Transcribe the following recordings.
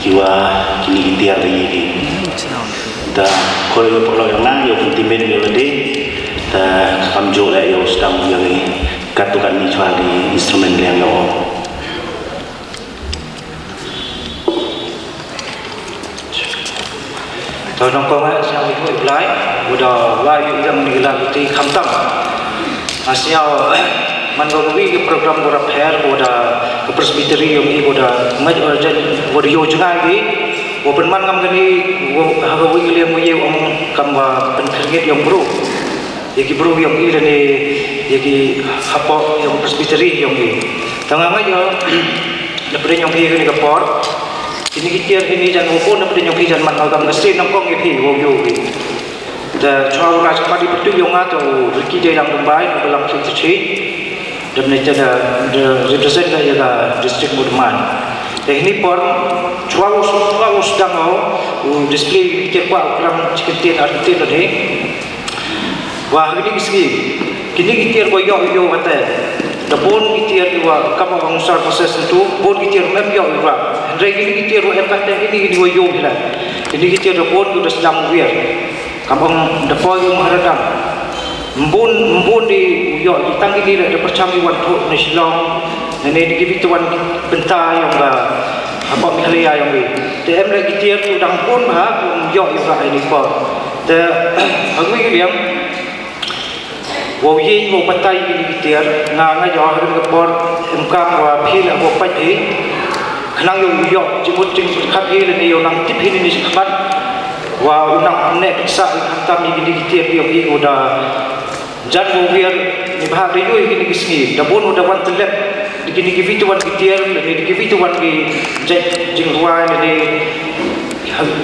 jiwa kini dia lagi da kalau perlu yang nang yo penting yo lagi da kamjo lah yo sedang yang katukan ni cuma di instrumen yang yo tôi nông công ấy sao bị đuổi lái udah lái yang digelar di Kamtang asal man gobi ke program gora pair udah ke presbyteri yang ini udah maj urgent udah yo juga di open man ngam gani hago wi liam wi om kamba penkerget yang bro yaki bro yang ini dan yaki apa yang presbyteri yang ini tengah aja daripada yang ini ke port ini kita ini jangan umpun daripada yang jangan man agam mesin nongkong ini wo yo ini dan cakap orang cakap di betul yang atau Ricky dia dalam Mumbai dalam Kecil dan mereka ada represent juga distrik Budaman. Dan ini pun cakap sedang display kita buat dalam cikitin arti tadi. Wah ini kisah kini kita boyok yo mata. Dapun kita dua kamu bangsa proses itu pun kita mem yo juga. Hari ini kita ru empat ini dua yo bila. Ini kita dapun sudah sedang wir. Kampung depo yang mahradam mbun di uyok di tanggi di percami waktu ni Shillong ini di bituan bentar yang apa miklia yang ni tem lagi tiar tu dang pun bah uyok juga ini pun te aku yang wo ye wo patai ini tiar nga jo hari ke por emka wa phil wo pai khnang uyok jimut jing khat hi ni yo nang tip hi ni sikhat wah unang nek sa hantam ni gini kita yang udah jangan biar ni bahag riu gini kisni dabon udah wan telep gini gitu wan kitir ni gitu wan ki jingwa ni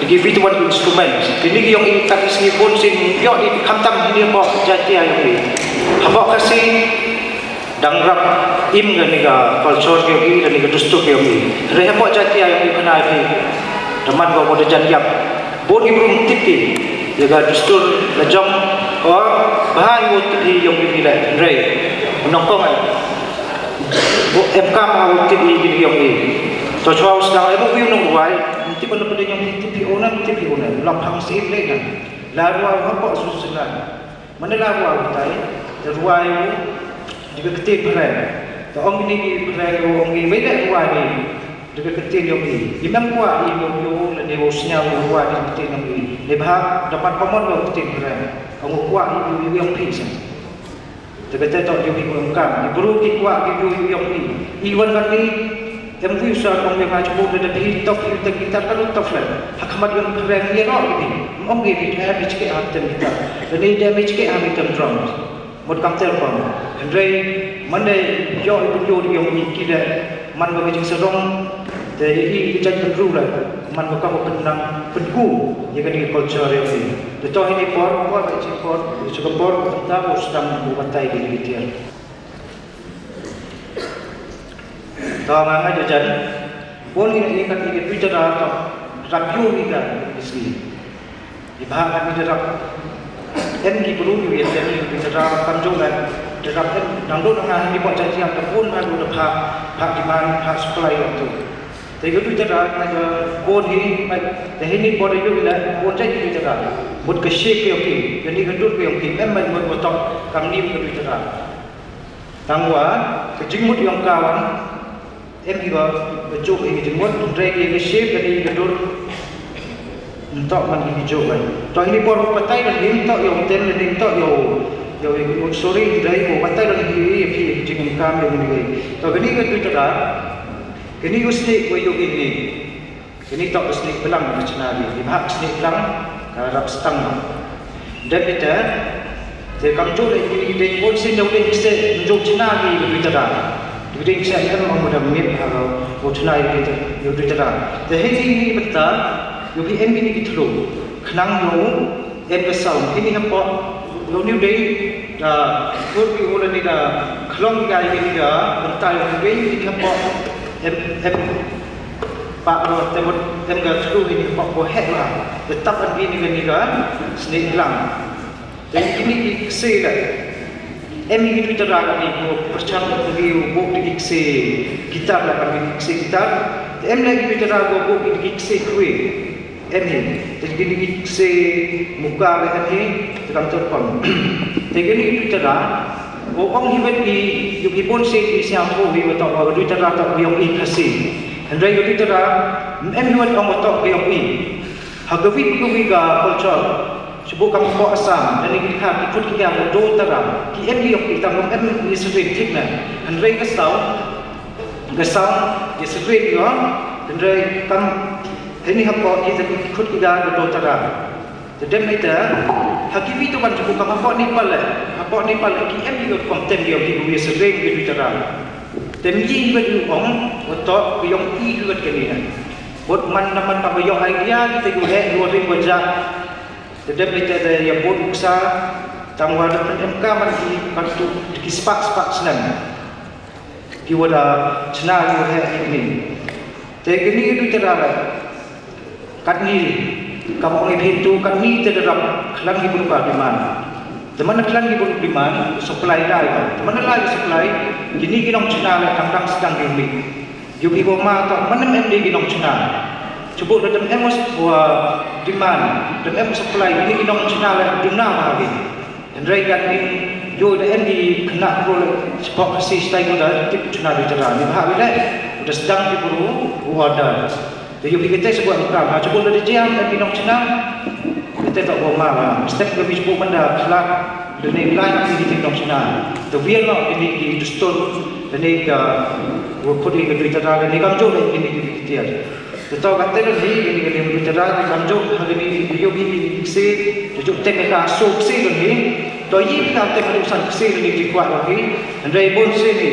gitu wan instrumen gini yang ikat kisni pun sin yo di hantam ni apa jati yang ni apa kasih dangrap im ni ga culture ke ni dan ni dustuk ke ni rehapo jati yang ni kena ni teman gua mau janjiap bon ibrum tipi jaga dustur lajong or bahai wo tipi yang dinilai rei nongkong ai bo mk ma tipi gini yang ni to chwa sedang ibu wi nong wai tipi pada pada yang tipi ona laphang sim le kan la ruwa hapa susulan mana la ruwa tai ruwa yu juga ketip berai to ong ni berai ong ni wei le ruwa ni juga ketin yang ini, imam kuat ibu dan ibu senyap kuat yang ketin yang ini. Lebah dapat komon yang ketin beran. Kamu kuat ibu yang pisah. Terkata tak ibu yang kam. Ibu kuat ibu yang ini. Iwan kali yang bisa kamu yang macam itu dari top kita kalau top lah. Hakamat yang beran dia orang ini. Om ini dia bicara hatem kita. Dan dia bicara hatem drum. Một cam telefon. Henry mana yo ibu yang ini kita man bagi serong dari ini jadi perlu lah man bakal penang penku jika di culture ini. Betul ini por macam por juga por tentang sedang membantai di Indonesia. Tahu mana jadi pun ini kan ini bicara atau review kita di sini. Di bahagian bicara MD perlu dia jadi bicara kanjungan dalam nangdo dengan ini buat janji yang terpun baru dapat hak demand hak supply itu. Tapi itu bicara ada bon ini, dah ini bon itu bila bon jadi bicara, bon kesik yang ini, jadi gendut yang ini, memang bon botok kami ni bicara. Tangguan kejimut yang kawan, juga bejuk ini jimut, drag yang kesik jadi gendut. Untuk mandi hijauan. Toh ini por patai dan hintok yang ten dan hintok yang sorry dari por patai dan ini jingin kami yang ini. Toh ini kan bicara, ini usnik wayu ini. Ini tak usnik belang macam ni. Dibahak usnik belang karab setang. Dan kita, jadi kamu jual ini dari pun sini dah boleh kita jual cina ni bicara. Jadi saya kan orang muda mungkin kalau cina ini bicara. Jadi ini betul. Yogi MB ni gitu loh, kenang yo, besar. Ini apa? Yo ni day, kurbi orang ni dah, kelong gaya ni dah, bentar yo ni apa? Pak lo tembok gak ini apa? Bohet lah. Tetap ni dah, seni hilang. Jadi ini kisi dah. MB itu terang ni, percaya bagi buk di kisi gitar lah, bagi kisi gitar. em lagi bicara go gigse kui em hi jadi gigse muka bekan hi dalam terpon jadi bicara orang hibat di yuki pun se siang ko hi betul bahwa bicara tak yang i kasih andai bicara em nuat orang betul yang i hagawi ga culture sebut kamu kau asam dan ini kita ikut kita berdoa terang ki em di kita mau em ni sering tik na andai kesau ya sering dia andai kam ini hampa kita ikut kita berdoa terang jadi kita hakimi tu kan sebut kamu apa ni pala ki em di konten dia ki dia sering di terang temji bagi orang betul yang i buat kini buat man tak bayar idea kita guna dua ribu wajah tetap kita ada yang buat uksa tangwal dan MK masih bantu di spak senang di wadah senang wadah ini tapi ini itu terdapat kat ni kamu orang pintu kat ni terdapat kelang di berubah di mana teman kelang di berubah di mana supply dah teman lagi supply gini kita senang tangkang sedang gini Yuki Boma atau mana MD ginong Cina. Cuba dalam emos buat demand, dalam emos supply ini ginong Cina lah dunia lagi. Dan mereka ini yo dah MD kena perlu sebab kasih stay muda tip Cina di jalan. Ini bahaya le, sudah sedang diburu wadah. Jadi Yuki kita sebuah muka. Cuba dari jam ginong Cina kita tak Boma lah. Step lebih cuba benda kelak dunia lain ini ginong Cina. Tu biar lah ini distort dan ini Wukudi berbicara dan dikamjur ini dia. Betul kata ni ini berbicara dikamjur hari ini yogi ini se tujuh teknik asuk se ni. Toyi kita teknik urusan se ni dikuat lagi. Dan dari pun se ni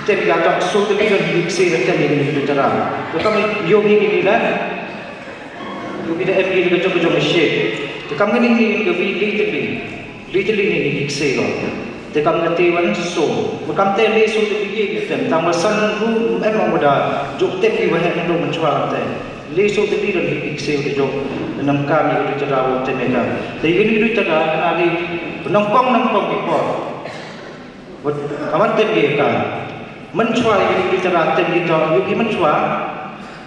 teknik atau asuk tu ni se dan teknik berbicara. Kami yogi ini lah. Yogi dah MD kejong Malaysia. Kami ni little ni se lah. Tekam nanti wan so, bukan tele so terpikir kita. Tambah san ru memang muda. Jok tep di wahai itu mencual kita. Leso tadi dan ikse udah jok. Enam kami udah cerah waktu mereka. Tapi ini udah cerah nanti nongkong ikut. Buat kawan tep dia kan. Mencual ini udah cerah tep kita. Yuki mencual.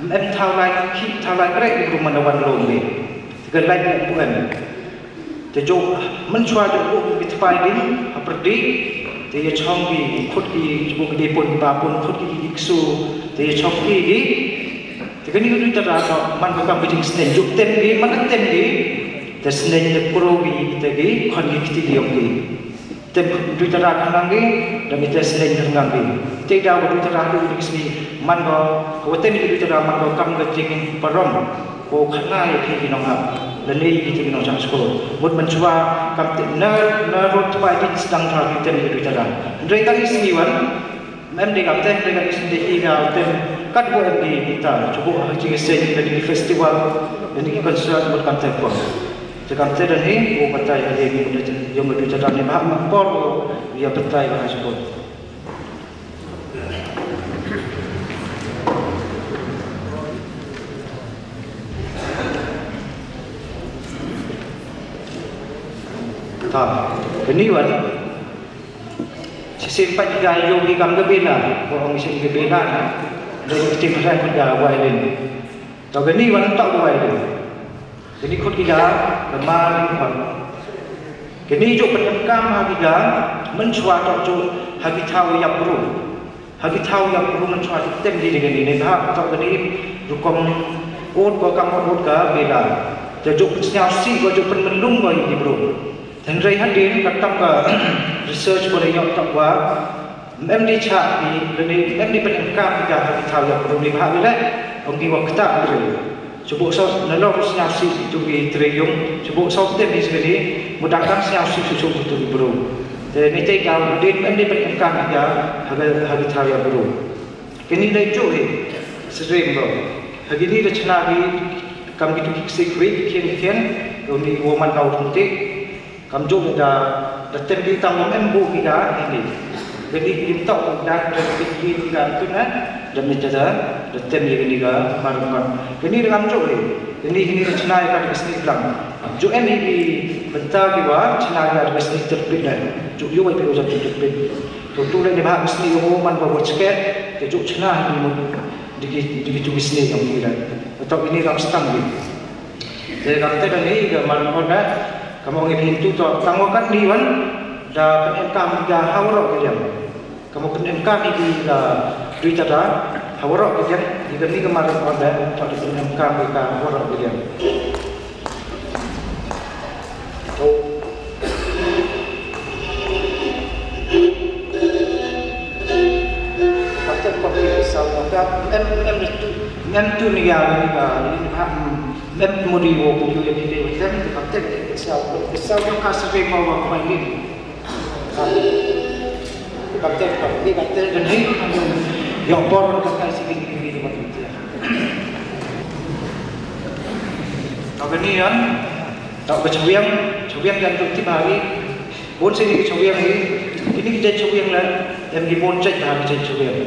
Em thao lai kerek di rumah nawan lom ni. Tiga lai bukan. Jadi mencuat juga kita finding seperti dia conggi, khut ki juga dia pun bapun khut ki iksu dia conggi di. Jadi ni kita terasa man bukan bijing senen juk ten di mana ten di. Dan senen je probi kita di khut kita di oki. Ten kita terasa ngangi dan kita senen ngangi. Tidak ada kita terasa di sini man ko ten kita terasa man ko kam kecing parom ko khana ya ki nongha. Dan ini kita kena cakap sekolah. Buat mencuba kamtik nerot fighting sedang terhadap kita ni bicara. Mereka ni seniwan, MD kamtik mereka ni sendiri hingga tem kat buat MD kita. Cuba haji sen dari festival dan ini konsert buat kamtik pun. Kamtik dan ini, oh betul hari ini yang berbicara ni bahak mampor dia betul bahasa sebut. Ini wan simpan juga yogi kam kebina orang isi kebina dari tim saya kerja wailin tahu ini wan tak wailin jadi kut kita lemari wan kini jo penemkam kita mencuat jo hagi tahu yang perlu mencuat tem di dengan ini bah tahu ini rukom od ko kam od ka bela jo pensiasi ko jo penmelung ko ini bro. Dan rai hadir katam ke research boleh yang tak buat MD cak ni lebih MD penengkam kita hari tahu yang perlu dibahas lah orang kita kita beri cuba so lalu siasi itu di triliun cuba so kita di sini mudahkan siasi susu itu bro dan ini tiga MD penengkam kita hari tahu yang perlu ini dah cuy sering bro hari ini dah cenah di kami itu kiksikwi kian ini woman tahu tuntik kami juga dah terbilang tanggung embu kita ini. Jadi kita dah terbilang kita tu na, dan kita dah terbilang kita malam. Ini dengan juga ini Cina yang bisnis lang. Jo ini bentar kita Cina yang bisnis terbilang. Jo juga itu jadi terbilang. Tu lagi bahas bisnis umum man bawa ceket. Jo Cina ini di cubis ni yang kita atau ini ram setang ni jadi kata dan ni gambar orang kamu ingin itu tu tangguhkan liwan dah penenkam dia hawarok dia kamu penenkam ini dah duit ada hawarok dia jika ni kemarin orang tak penenkam dia hawarok dia em tu ni ya em modiwo puju yang kita tem kapte kesal yang kasih mau apa ini kapte dan ini yang boron kasih ini buat kita kalau ni kan tak bercubiang dan tutup hari bon sini cubiang ini kita cubiang lah yang dibon cek hari cek cubiang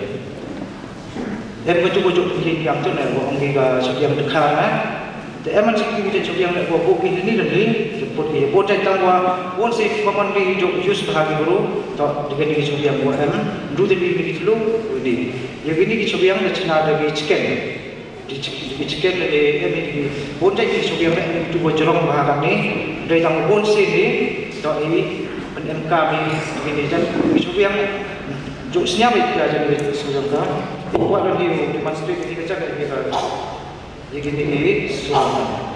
em betul-betul begini yang tu nak buat orang yang dekat lah. Tapi macam kita cuba yang nak buat ini dan ini, jemput dia. Buat tentang buat, buat si paman dia hidup just bahagi baru, tak dengan dia cuba yang buat dulu tapi ini dulu ini. Yang ini cuba yang nak cina ada di chicken, di chicken ada ini. Buat tentang cuba yang nak itu buat jerong bahagi ni, dari tang buat si ni, tak ini MK ni begini dan cuba yang jok senyap itu aja di sejarah. Buat lagi demonstrasi kita cakap kita begini semua.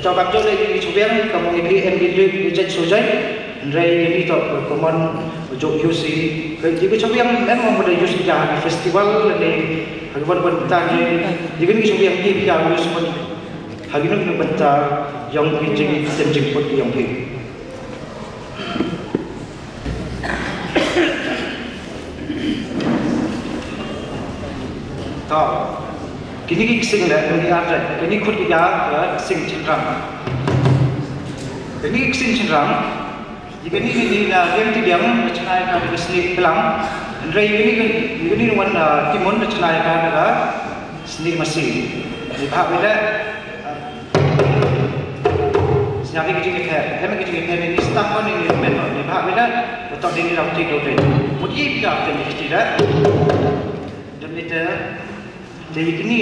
Cho các chỗ đây chủ biến kamu ini MD jadi sojai, dari ini tak kaman jok UC, jadi chủ biến memang ada UC dah festival ni, hagiwan bentar ni, jadi ni chủ biến ni dia UC pun, hagiwan ni bentar yang jadi jemput yang ni. Tak. Kini kisah ni ada, kini kut kita sing cenderang. Kini kisah cenderang, jika ni yang tidak mencenai kan seni pelang, andai ini warna timun mencenai kan seni masih. Dibahas bila senyapin kita, emang kita ini staff pun ini member. Dibahas bila betul ini dah tiga tahun. Mungkin kita tidak, dan kita jadi ini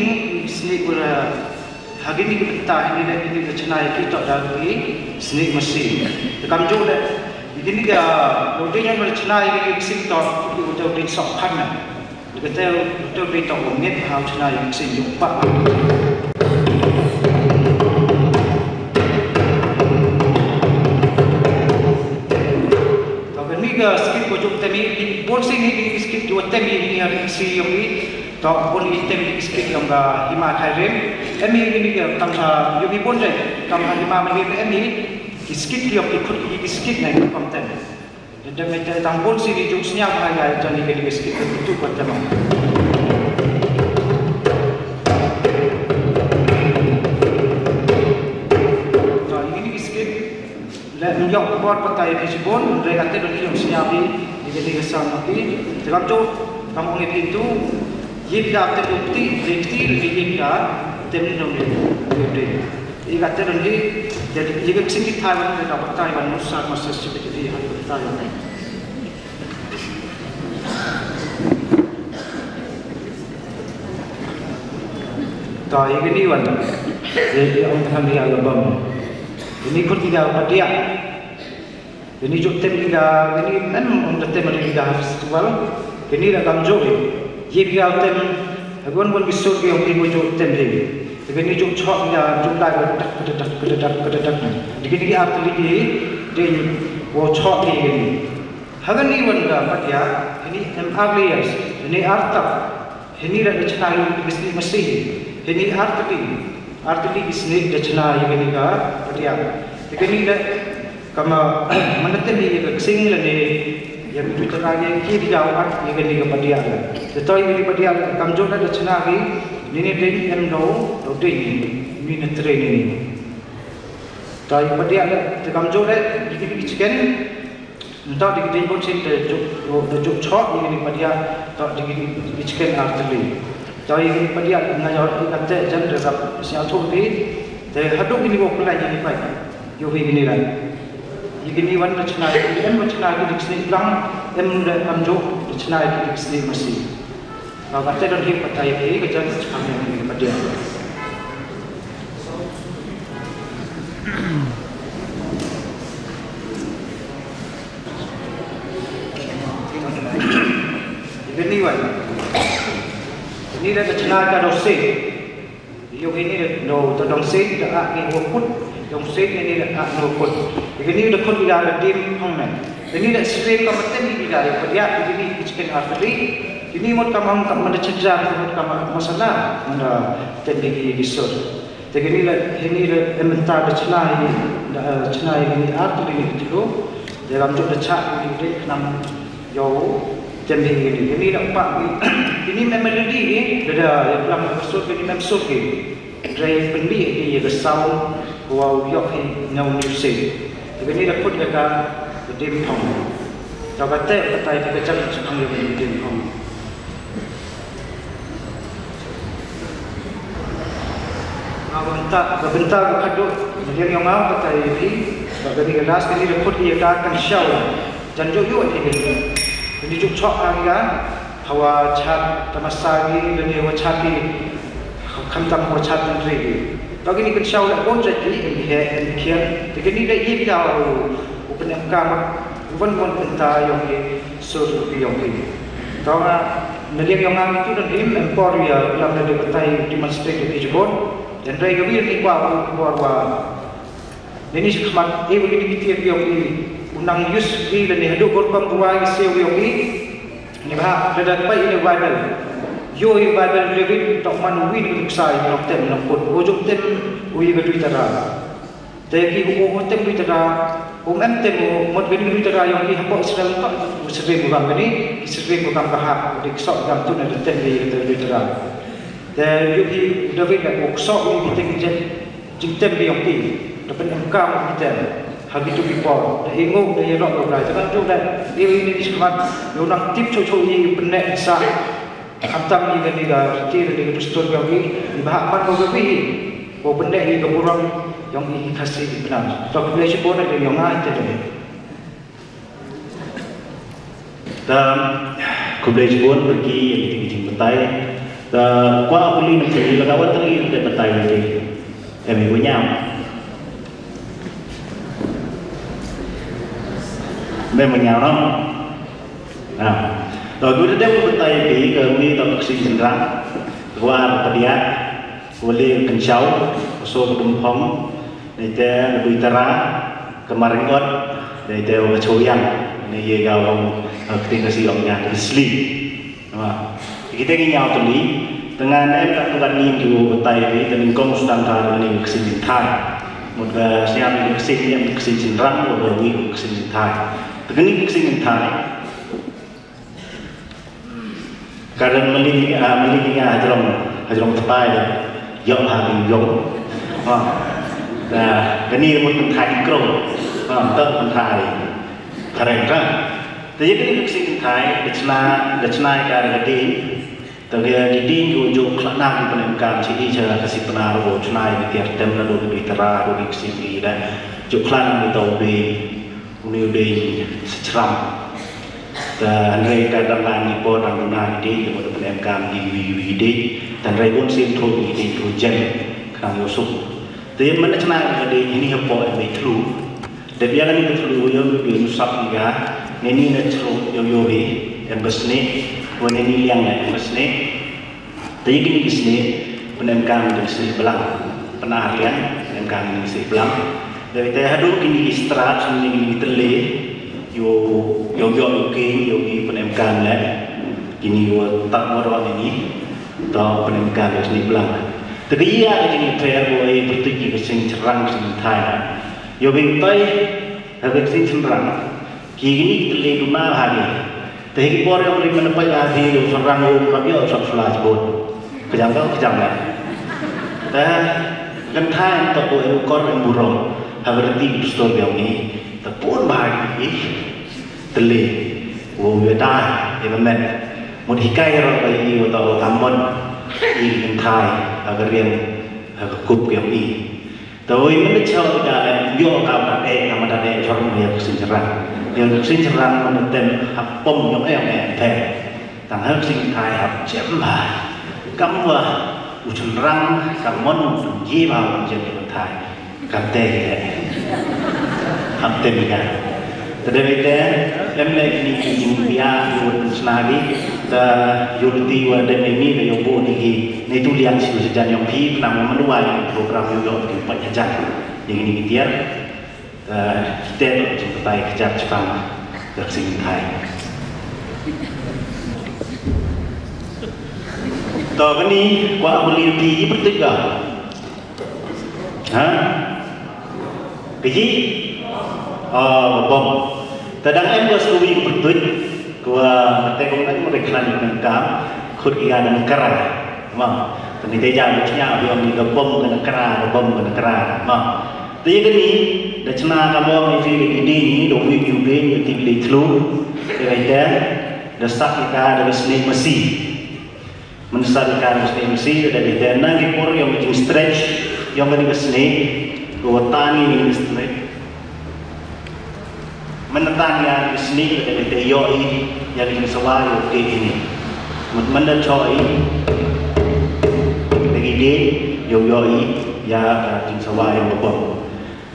seni pula hari ini kita ini cenai kita dari seni mesin. Kami juga ini dia loadingnya bercenai ini mesin kita untuk disokkan. Kita untuk ditolongin harus cenai mesin jumpa. Tapi ini sikit pojok temi di bolsi ini sikit dua temi ini ada isi yang ini. Tak boleh item sikit yang dah lima kali. Emi ini dia tangsa yogi pun je. Tangsa lima menit emi sikit dia ikut sikit naik konten. Jadi macam tangpon si di jumsnya apa jadi jadi sikit itu buat tema. So ini sikit. Lalu yang buat pakai Facebook, mereka tu dari jumsnya api jadi kesan api. Sebab tu kamu ni itu ये भी आपते उक्ति देखती रही क्या तेमनी नोंगे ये ये कहते रंगे jadi jika kesini Thailand kita dapat Thailand nusa masa seperti ini hari Thailand. Tahu ini wan, jadi orang Thailand dia album. Ini pun tiga dia. Ini juga tem tiga, ini memang tem tiga festival. Ini dah gamjol. ये भी आते हैं अगवन बन बिस्सोर के हम इनको जो तेम ले लेकिन ये जो छॉक या जो लाइव टक लेकिन ये आप लिखिए ये वो छॉक के ये हगन नहीं बनता पतिया ini MR layers ini artap ini dah dicari bisnis mesti ini artli bisnis dicari ini ka patiya लेकिन ini dah kama menetem ini kesing lagi yang itu terangnya kiri jauhan yang ini kepada dia. Tetapi ini kepada dia kamjor ada cenagi ini ding endo ding ini netre ini. Tapi kepada dia kamjor ada dikit chicken entah dikit pun sih juk chok ini kepada dia tak dikit chicken arteri. Tapi ini kepada dia ngajar kata jangan resap siapa tu ni. Tapi haduk ini bukan lagi ni baik. Yo ini lah. Ini wan rachna ini rachna di sini lang amjo rachna di sini masih. Kalau kata dan hip patai ini kerja kami ini pada. Ini wan. Ini dah rachna kalau se. Yo ini no terdong se dah ni wapun. Yang set ini dah nopot. Ini dah kod dah tim hongmen. Ini dah stream kamarten ini dah. Dia ini chicken artery. Ini mot kamang kamar cedera, mot kamar masalah mana tendegi disor. Jadi ini dah mentar cina ini artery ini dulu. Dalam tu dah cak ini enam jauh tendegi ini. Ini dah empat. Ini memang ini dah yang dalam masuk ini masuk ini. Drive pendi ini yang sound. Wow, yok ini ngau music. Jadi ni dapat jaga dim thong. Jaga teh patai kita cakap sekarang yang dim thong. Bentar kadut. Jadi yang ngau patai ini. Bagi kelas ini dapat jaga kan show. Dan juga ini. Ini juga cok lagi kan. Hawa cat tamasagi dan hawa cati. Kamtam hawa cat dan regi. Bagi ni kensau nak pun jadi kian. Jadi ni dah ini dah open kamar. Bukan entah yang ni sur yang ni. Tahu neliang yang kami tu dan im emporia dalam dari betai demonstrate di Jepun dan mereka ni kuat. Ini sekarang begini kita yang ni unang use ni dan ni haduk korban buai sewa yang ni. Ni bah ada apa ini viral. Yo ibadah David tak manu win saya nak tem nak pun ujung tem ui berdui tera. Tapi tem berdui tera, tem mod berdui tera yang di hapok Israel tak sering bukan ini sering bukan kahak di kesok dalam tu ada tem berdui tera. Dan yuki David nak kesok ni kita kerja tem yang ti dapat engkau kita hagi tu bipor. Dan ingat dia nak berbelai. Tapi tu dah dia ini disebut dia nak tip cucu ini benar sah. Hantam ni kan dia kira dia stor kami di bahagian kami oh benda ni keburang yang ini kasih benar. Tapi bila sebut ada yang lain jadi. Dan kubla sebut pergi yang tinggi betai. Dan kuah beli nak jadi kawan teri ada betai ni. Kami punya. Memang nyawa. Nah. Kalau kita dah bertanya di kami tak bersih cenderang, luar pedia, boleh kencau, so berdumpong, nanti lebih terang, kemarin kot, nanti orang coyang, ni ye gawang ketika siangnya sleep, kita ingin nyau tu ni, dengan tak tuan ni juga bertanya di, dan kau sudah tahu ni kesini thai, muda siapa ni kesini cenderang, baru ni kesini thai, begini kesini thai. Karena melingnya hajrong tepai dah, yang hari yang, nah, ini pun Thai kro, tak Thai, keren kan? Jadi ini kesini Thai, decna karena di, tapi di juga kelana di penemkan sini je kasih penaruh decna di tiap tem lalu di terah lalu di kesini dan juga kelana di tahu di seceram. Dan mereka dalam ni pun orang guna ini kemudian penemkan di dan mereka pun sentrum ini hujan kerana Yusuf. Tapi mana cenang ini apa yang betul? Dan biarlah ini betul yang diusap juga. Ini natural yang yang besne, ini yang besne. Tapi ini besne penemkan di sini belang, penarian penemkan di sini belang. Dari terhadap ini istirahat ini terleh. Yo king yogi penemkan lah kini yo tak moron ini atau penemkan di sini belang. Tapi ia ini ter boleh bertuju ke sini cerang sini Thai. Yo bintai agak sini cerang Kini kita lihat rumah hari. Tapi orang yang beri menepai hari itu serang rakyat sudah sebut. Kejanggal. Dan kan thai tak boleh ukor yang burung. Haberti besar yang ini. Tapi bagi teli. Wujudnya yang mana? Modikai orang bayi atau taman ini thai agar yang kup yang ini. Tapi mana cakap dah yo kapan nama dah orang yang kesinceran. Yang kesinceran mana tem pom yang tem. Tanggal sing thai hab jemah. Kamu ucun rang kamu pergi mau menjadi thai. Kante hab tem kan. Tetapi em lagi ni jingpia yuan senari, yurti wadah ini yang bu ni tu liang sejalan yang pi nama menua yang program yang di penjajan yang ini kita tu jumpai kerja Jepang bersing Thai. Tahu ni gua beli pi bertiga, Pergi? Bom. Tadang em gua suwi bertut, gua tengok lagi mereka nak mengkam, khut ia dan kerah, mah. Tadi dia jangan biar ni bom dan kerah, mah. Tapi ni, dah cina kamu ni ide ni, doa juga ni tiada telu, dia dah start kita dah seni mesi, menstarkan seni mesi, dah dia nang kipur yang macam stretch, yang macam seni, gua tani ni stretch. Menentang yang seni dari yoi yang disawari di ini, menentang lagi di yoi yang disawari berbom.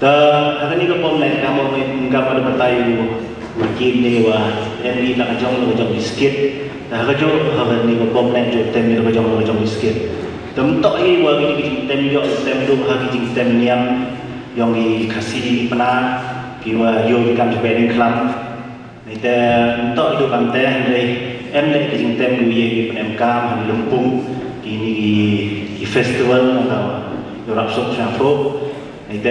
Hari ini berbom ni kamu mungkin ada bertanya mungkin ni wah ini nak jom biskit. Hari ini berbom ni jom tem ni jom biskit. Tentu ini wah ini tem dulu hari tem yang dikasih pernah. Kiwa yo kan sebagai kelam, itu untuk itu kan teh em lagi kejintem dulu ye PMK di Lampung di festival atau Yorap Sok Syafro, itu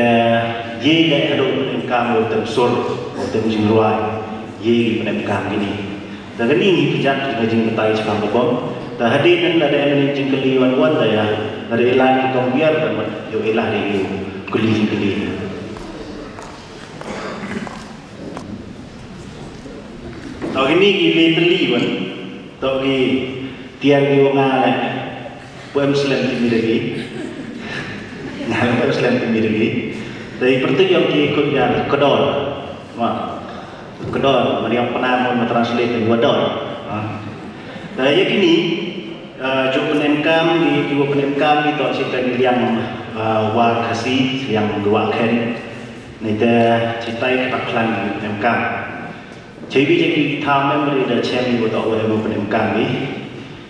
ye lagi ada PMK untuk sur untuk jingruai ye PMK ini. Dan ini pijak juga jingkai Jepang berbom. Dan hadir dan ada yang jingkeli wan dah ya dari elah kita biar dan yo elah di kuli. Tahu ini gile teli kan, tahu ni tiang di orang lain, puan Muslim di lagi, puan Muslim di lagi. Dari pertu yang diikut yang kedor, kedor, mereka pernah mentranslate kedor. Dan yang ini, jauh penemkam di dua penemkam itu cerita yang war kasih yang dua ken, ni dah cerita ketaklan penemkam. Jadi tham memori dah cem buat awal yang penemkam ni.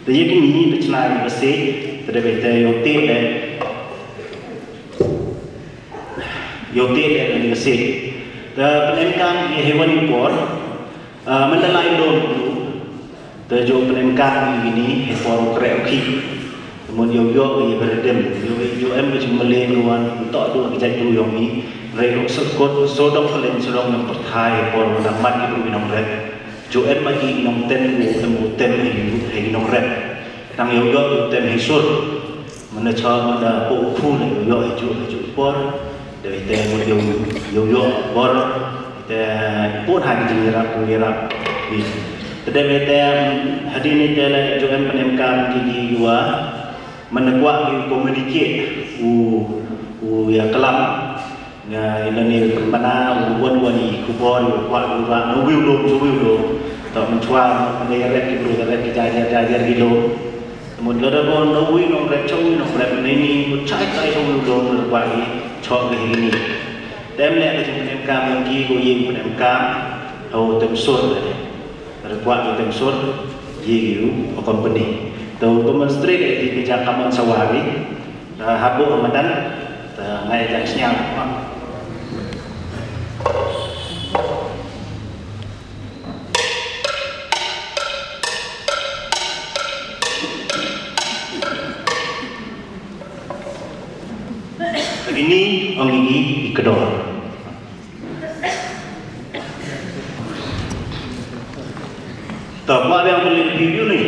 Jadi ini bercenai bersih, terdapat yote dan bersih. Dan penemkam ni hewan impor, mendelai dulu. Terjauh penemkam ini hewan kreoki. Kemudian yo berdem, yo macam Malay luan untuk dua kerja dulu yang ni. Mereka sekut sodok kalian sedang yang perthai por dapat itu minum red. Joen bagi minum ten minum red. Nang yoga ten hisur. Mana cara mana pukul yoga hijau por. Dari ten yoga por. Ten pun hari jengerak. Tetapi ten hari ini ten joen penemkam gigi dua meneguak di komunikasi ya kelam. Nga ini mana buat ni kubur buat buat nubil lo tak mencuat mengerak kita gilo kemudian ada pun nubil nongret cowok nongret ini cai cowok lo buat ni cowok ini dem ni ada jenis kami yang kiri jenis kami atau temsur ada buat temsur jiu company tu demonstrate di kejaksaan sawari habu Ramadan ngai jaksnya ini orang gigi di kedor. Tờ qua bên bên view này,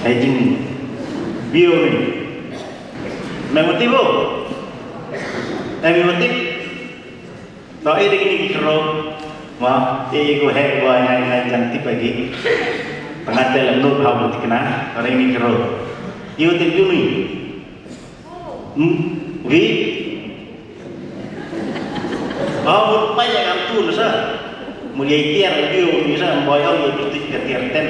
hay chừng view này, mày mati bo, em mati, tao ấy đi cái kiro, mà ấy có hay qua ngày cantik lagi, pengajar yang nuk hau mati kena, orang ini kiro, you mati view này, vi, một mấy nhà làm tu nữa sao? Một giây tiền view như sao boy ông như tự cái tiền tên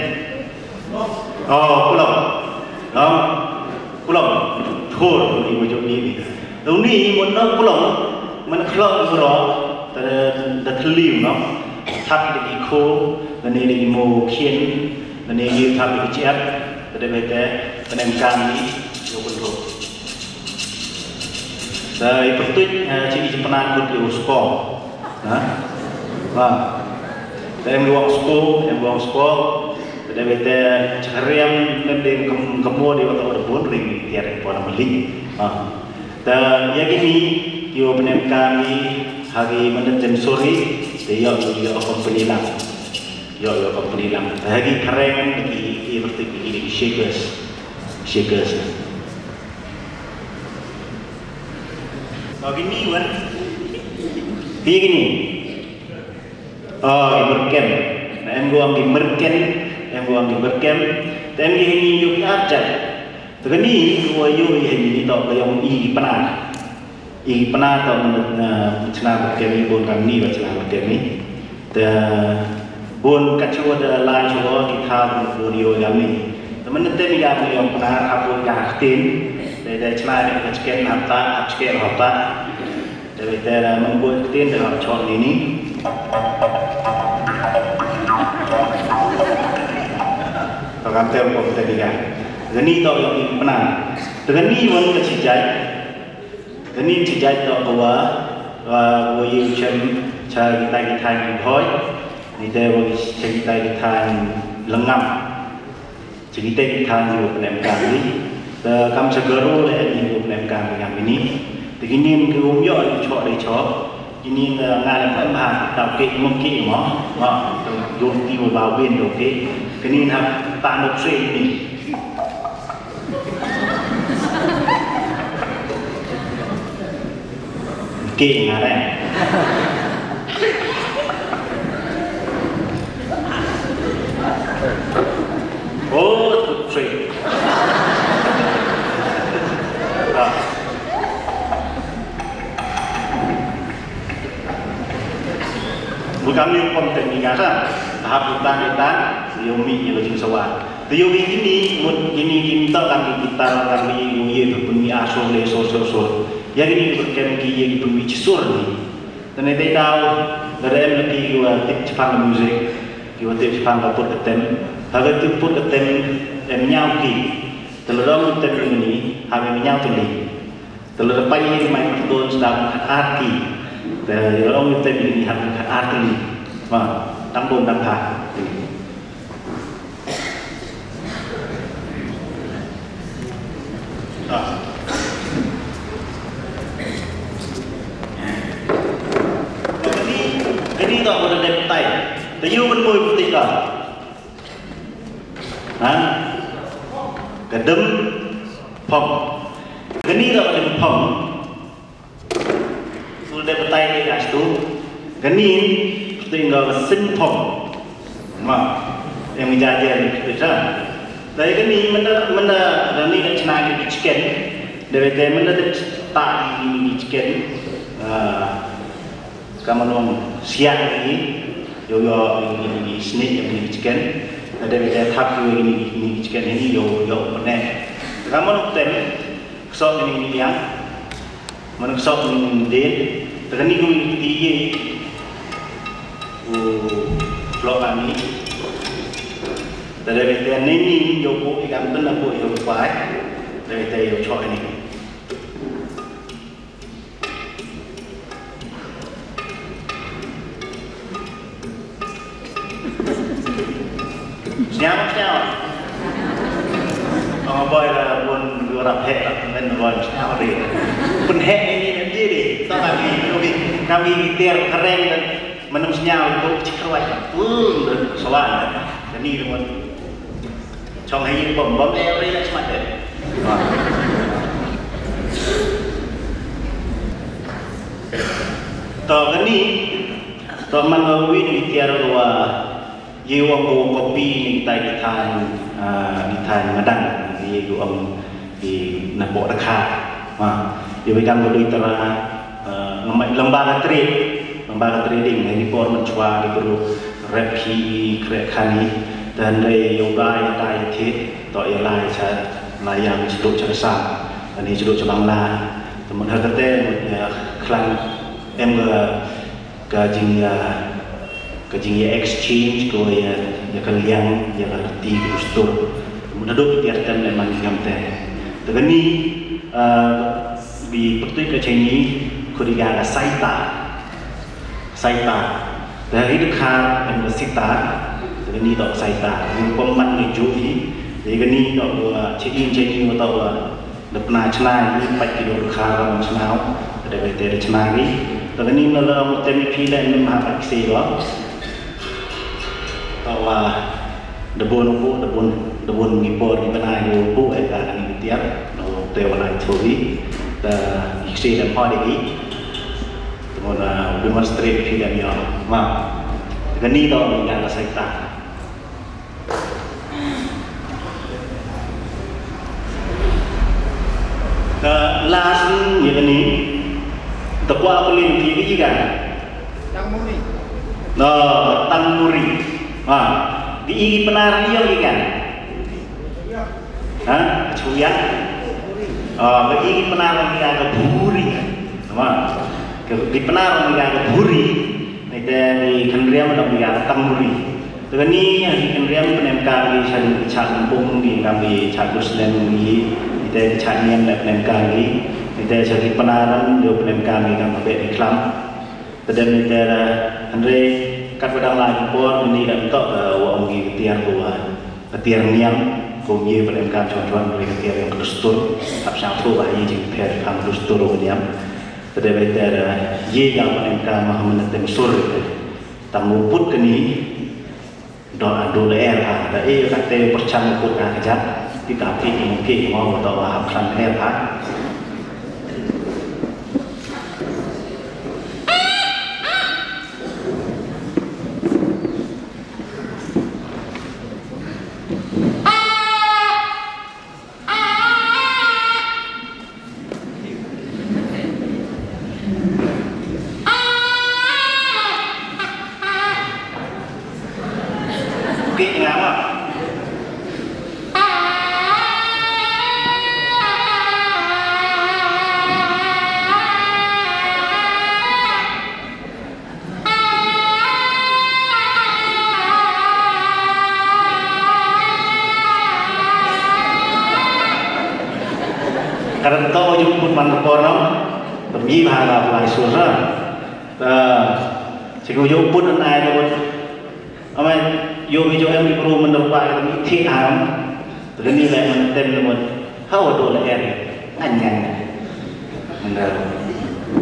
pulang thor ini macam ni tahun ni muốn nó pulang mình keluar berapa dah terlim no thap di ko dan ini mau kian dan ini thap di ciat pada betul penem kami yo betul dari pertut ciri penakut yo skor em luang skor pada betul cariam nendeng kemo di waktu berbun ring tiada pun beli dan yang ini yo penem kami hari manajem sore dia yo company lang hari keren di pertut ini shakers begini kan begini berken em gua ambil berken dan ini yuk aja tegani gua yuk ini tak yang i pernah tak cina berken ini pun kami cina berken ini dan pun kacau ada lain coba kita video kami teman nanti kami yang pernah aku yakin dari cina ini kecil apa dari daerah membuat tin dalam contoh ini akan terpon tadi kan geni tau yang pernah dengan ni pun kecijai geni cijai tau bahwa yang cara kita yang hoi ni dia cerita kita lengam cerita kita yang penemkan ni kami segera le ni penemkan kami ni begini ke umyo cho để cho ini ngai phải bàn đào kỵ mông kỵ mà dùng tiêu vào bên đầu kỵ cái này là bạn được suy đi kỵ là đây ô thực suy kami konten di Gaza, tahap kita yomi yang jeng sawah. Yomi ini kita kami yomi berbunyi asal lesor. Yang ini berken kiye berbunyi cisur ni. Dan itu tahu dari lagi gua tip Jepang musik, gua tip Jepang kapur ketem. Harga tip put ketem nyau ki. Telurang ketem ini kami nyau tuli. Telur apa ini main betul sedang hati. Dari orang kita ini harus arti, tambun tambah. Ini tak boleh depai. Tapi pun boleh putih lah. Kedem, pom. Ini tak boleh pom. Sudah bertanya di atas tu, ganin tinggal simpom, yang menjadi besar. Dari ganin mana ganin nak cenang di chicken, dari mana tak di chicken, kamu nong siang ini, yo ini snake yang di chicken, dari thap yo ini chicken ini yo mana, kamu nong tem, kesok ini yang manusia ini dia, terkini kami dia, flow kami, dari itu ini jauh ikan benar pun jauh baik, dari itu jauh ini. Siapa? Boy là buồn vừa đập hệ nên là sao đi buồn hệ ini nanti deh tak kami tiền keren dan Mana senyal itu cekrawat, soal, dan ini dengan trong hay bom đây là mặt đấy, tao cái này, tao mang ở bên đi tiar rồi, yêu ông copy đi tay đi than mà đăng đi của ông di nak bawa dekat, dia berikan berdui tera lembaga trading, ini pun mencuba di perlu repi krekani dan dari yoga yang itu, tak ialah saya layang seduk cerasa, ini seduk cebangla, teman harga kelang kajing exchange kau ya kalian yang arti gustur, menaduk tiarkan memang gamte. Tegani di pertui ke sini kuriga saita dari dekat dan sita tegani dok saita yang peman mejuhi tegani dok cini atau depna cenai ini empat kilo dekat cenau ada betul cenai tegani dalam tempi dan memaham aksi lo bahwa debun ngipor di mana bu akan tiap tewana thori the iksi dan padi temona demonstrate fi dan ya ma gani do dengan saita last ni takwa ulin ti kan tangmuri tangmuri di penaran dia kan cuya bagi penaran dia ke buri di penaran dia ke buri dari kendrian menang dia ke tangmuri dengan ni di kendrian penemkar di cak kampung di kami cak Muslim di dari cak nian dan penemkar di dari cak penaran dia penemkar di kami di Klam dan dari Andre kat pedang lagi pun ini dah untuk orang di tiar buat tiar niang cũng như bên em cam chọn về cái tiar yang kristus ap sang thu bahaya jing per kam kristus niam pada beter ye yang bên em cam Muhammad tem sur tamu put kini doa doa ha da e kate percang put ka kejap di kapi mungkin mau atau hab sang ha karena tahu jemput mana kono pergi bahagia mulai surah cikgu jemput anai tu amai yo bijo em perlu menerpa kami tiam terus lah mentem lemot hawa dola anyan anda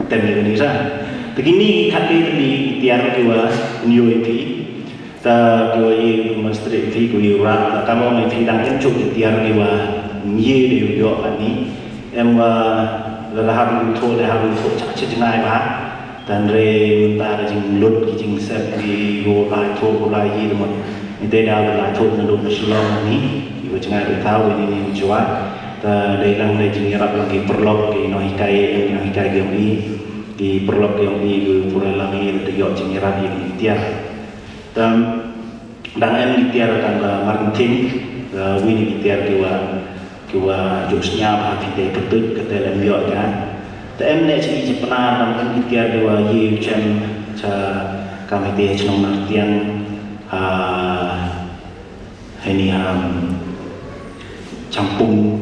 tem ini sah begini kali di tiar dua new EP ta dua ye master EP ku yurat kamu mai pidang encuk di tiar dua ye di yo ani em lelahar itu cak cenai bah dan re minta jing lut jing set di go lai to lai yi demon ite dah lai to ndu meslong ni ibu cenai tu tahu ini jual dan dalam le jing rap lagi perlok di no hikai yang di perlok yang di pura lagi di yo jing rap di tiar dan em di tiar kan Martin wini di tiar dua jokesnya hati dia betul kata dalam biar kan. Tapi emne ciri Jepang dalam kita dua ye macam kami dia cenong artian ini campung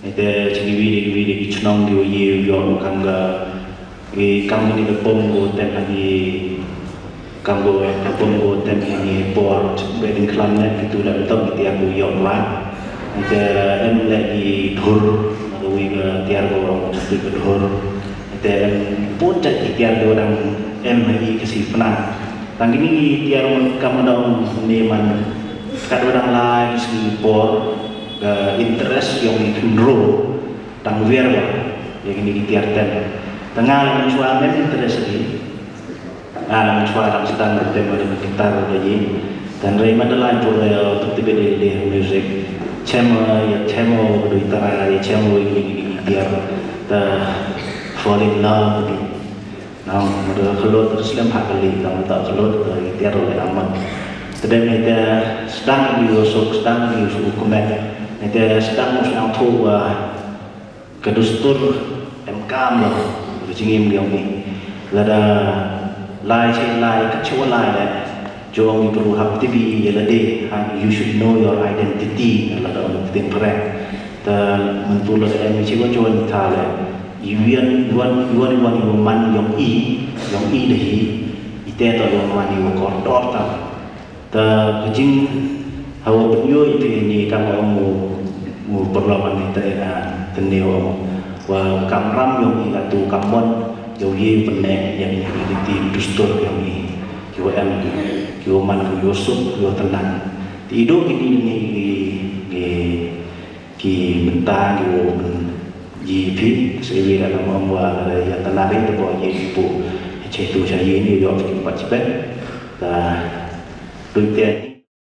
itu ciri widi cenong dua ye yang kangga kami ni berpombo dan lagi kanggo berpombo dan ini port wedding clubnya itu dah betul kita aku yang lah. Antara em lagi dhur, nawi ke tiar orang mesti ke dhur. Antara em pun jadi tiar orang em lagi kesih penat. tang ini tiar kamu dong neman kadang lain Singapore interest yang cenderung tang verba yang ini tiar tengah mencuat interest ini mencuat sedang bertemu dengan gitar jadi dan Ray Mandela juga untuk tiba-tiba musik chemo berdua tara ya chemo ini tiar fall in love ni. Nah, mereka keluar terus lempar kali, kalau tak keluar dari tiar oleh aman. Tetapi mereka sedang diusuk komen. Mereka sedang musnah tua kedustur MK lah, berjingim dia ni. Lada lai kecil lai dah. Jom perlu hab TV lade. You should know your identity. Lada orang penting perang. Dan mentulah MK Joan Thale. Yuan man yang dah ite atau yang man yang koridor tam, ta kecing hawa penyu itu ini kamu mu perlawan itu teneu wa kamram yang itu kamon yang penek yang di dustur yang man Yusuf tenang hidup ini ki mentang GP sebagai dalam membuat yang tenarik terbawa ibu cetu saya ini juga cepat dan duitnya